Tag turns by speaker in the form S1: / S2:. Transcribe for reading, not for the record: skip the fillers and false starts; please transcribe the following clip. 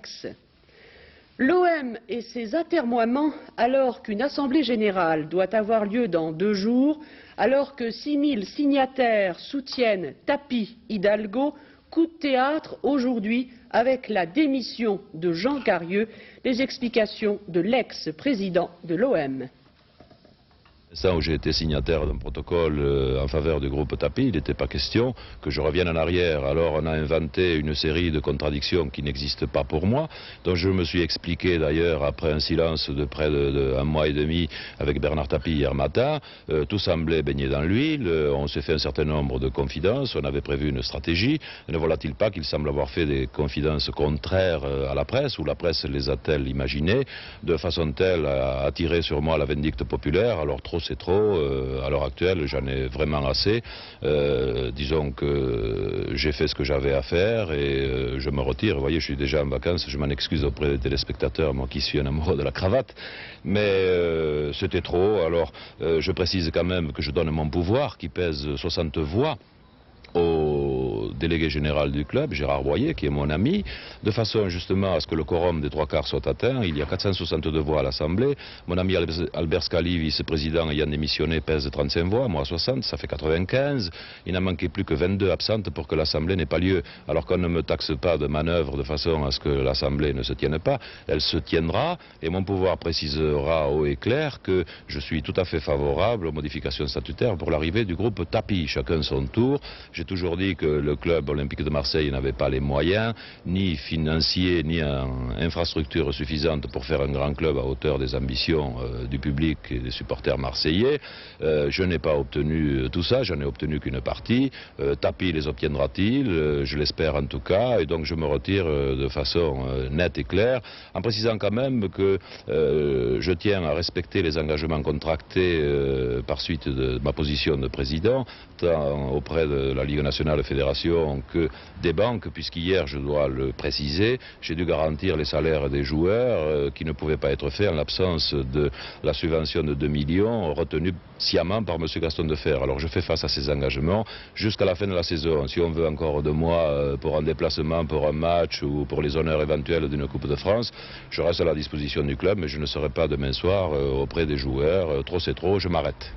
S1: l'Aix. L'OM et ses atermoiements alors qu'une assemblée générale doit avoir lieu dans 2 jours, alors que 6000 signataires soutiennent Tapi Hidalgo, coup de théâtre aujourd'hui avec la démission de Jean Carieux, les explications de l'ex-président de l'OM.
S2: L'instant où j'ai été signataire d'un protocole en faveur du groupe Tapi, il n'était pas question que je revienne en arrière. Alors on a inventé une série de contradictions qui n'existent pas pour moi, dont je me suis expliqué d'ailleurs après un silence de près d'un mois et demi avec Bernard Tapie hier matin. Tout semblait baigner dans l'huile, on s'est fait un certain nombre de confidences, on avait prévu une stratégie. Ne voilà-t-il pas qu'il semble avoir fait des confidences contraires à la presse, ou la presse les a-t-elle imaginées, de façon telle à attirer sur moi la vindicte populaire. Alors trop c'est trop, à l'heure actuelle j'en ai vraiment assez. Disons que j'ai fait ce que j'avais à faire et je me retire. Vous voyez, je suis déjà en vacances, je m'en excuse auprès des téléspectateurs, moi qui suis un amoureux de la cravate, mais c'était trop. Alors je précise quand même que je donne mon pouvoir qui pèse 60 voix au délégué général du club, Gérard Boyer, qui est mon ami, de façon justement à ce que le quorum des 3/4 soit atteint. Il y a 462 voix à l'Assemblée. Mon ami Albert Scali, vice-président ayant démissionné, pèse 35 voix, moi 60, ça fait 95. Il n'en manquait plus que 22 absentes pour que l'Assemblée n'ait pas lieu. Alors qu'on ne me taxe pas de manœuvre de façon à ce que l'Assemblée ne se tienne pas, elle se tiendra, et mon pouvoir précisera haut et clair que je suis tout à fait favorable aux modifications statutaires pour l'arrivée du groupe Tapi, chacun son tour. J'ai toujours dit que le club olympique de Marseille n'avait pas les moyens, ni financiers, ni infrastructures suffisantes pour faire un grand club à hauteur des ambitions du public et des supporters marseillais. Je n'ai pas obtenu tout ça, j'en ai obtenu qu'une partie. Tapi les obtiendra-t-il? Je l'espère en tout cas, et donc je me retire de façon nette et claire, en précisant quand même que je tiens à respecter les engagements contractés par suite de ma position de président, tant auprès de la Ligue nationale de fédération que des banques, puisqu'hier, je dois le préciser, j'ai dû garantir les salaires des joueurs qui ne pouvaient pas être faits en l'absence de la subvention de 2 millions retenue sciemment par M. Gaston Defer. Alors je fais face à ces engagements jusqu'à la fin de la saison. Si on veut encore de moi pour un déplacement, pour un match ou pour les honneurs éventuels d'une Coupe de France, je reste à la disposition du club, mais je ne serai pas demain soir auprès des joueurs. Trop c'est trop, je m'arrête.